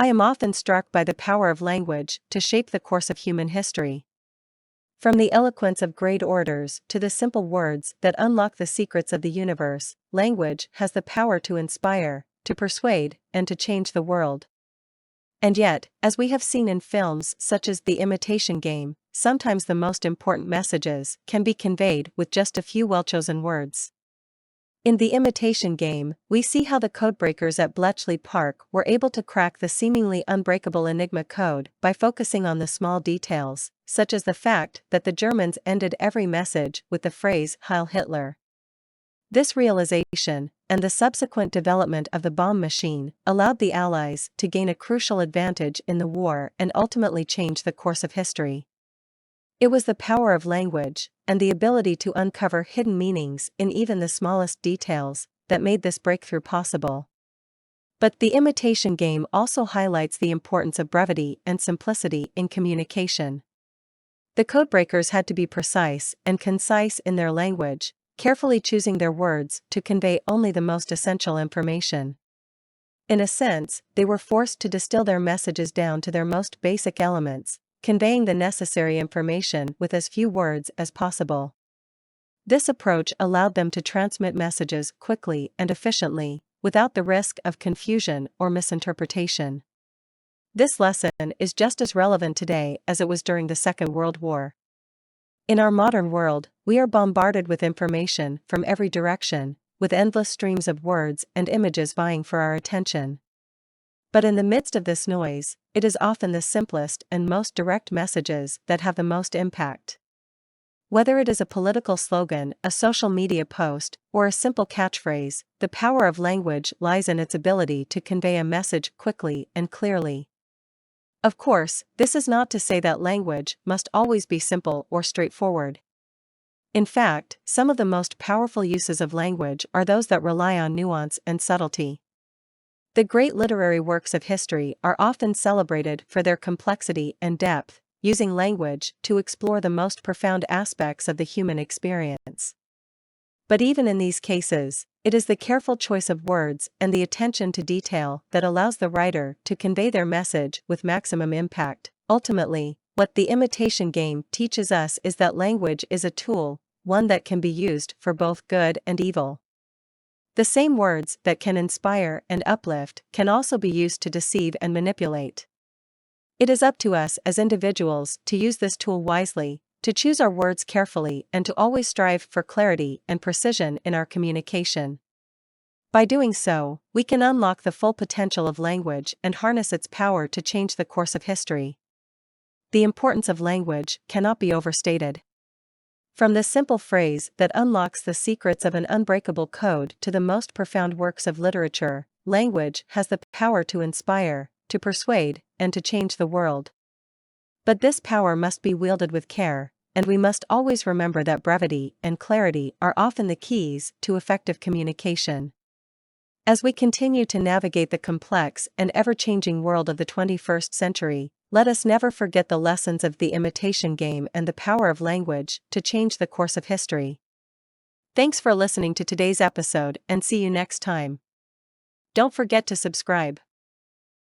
I am often struck by the power of language to shape the course of human history. From the eloquence of great orators to the simple words that unlock the secrets of the universe, language has the power to inspire, to persuade, and to change the world. And yet, as we have seen in films such as The Imitation Game, sometimes the most important messages can be conveyed with just a few well-chosen words. In The Imitation Game, we see how the codebreakers at Bletchley Park were able to crack the seemingly unbreakable Enigma code by focusing on the small details, such as the fact that the Germans ended every message with the phrase Heil Hitler. This realization, and the subsequent development of the bomb machine, allowed the Allies to gain a crucial advantage in the war and ultimately change the course of history. It was the power of language, and the ability to uncover hidden meanings in even the smallest details, that made this breakthrough possible. But The Imitation Game also highlights the importance of brevity and simplicity in communication. The codebreakers had to be precise and concise in their language, carefully choosing their words to convey only the most essential information. In a sense, they were forced to distill their messages down to their most basic elements, conveying the necessary information with as few words as possible. This approach allowed them to transmit messages quickly and efficiently, without the risk of confusion or misinterpretation. This lesson is just as relevant today as it was during the Second World War. In our modern world, we are bombarded with information from every direction, with endless streams of words and images vying for our attention. But in the midst of this noise, it is often the simplest and most direct messages that have the most impact. Whether it is a political slogan, a social media post, or a simple catchphrase, the power of language lies in its ability to convey a message quickly and clearly. Of course, this is not to say that language must always be simple or straightforward. In fact, some of the most powerful uses of language are those that rely on nuance and subtlety. The great literary works of history are often celebrated for their complexity and depth, using language to explore the most profound aspects of the human experience. But even in these cases, it is the careful choice of words and the attention to detail that allows the writer to convey their message with maximum impact. Ultimately, what The Imitation Game teaches us is that language is a tool, one that can be used for both good and evil. The same words that can inspire and uplift can also be used to deceive and manipulate. It is up to us as individuals to use this tool wisely, to choose our words carefully, and to always strive for clarity and precision in our communication. By doing so, we can unlock the full potential of language and harness its power to change the course of history. The importance of language cannot be overstated. From the simple phrase that unlocks the secrets of an unbreakable code to the most profound works of literature, language has the power to inspire, to persuade, and to change the world. But this power must be wielded with care, and we must always remember that brevity and clarity are often the keys to effective communication. As we continue to navigate the complex and ever-changing world of the 21st century, let us never forget the lessons of The Imitation Game and the power of language to change the course of history. Thanks for listening to today's episode, and see you next time. Don't forget to subscribe.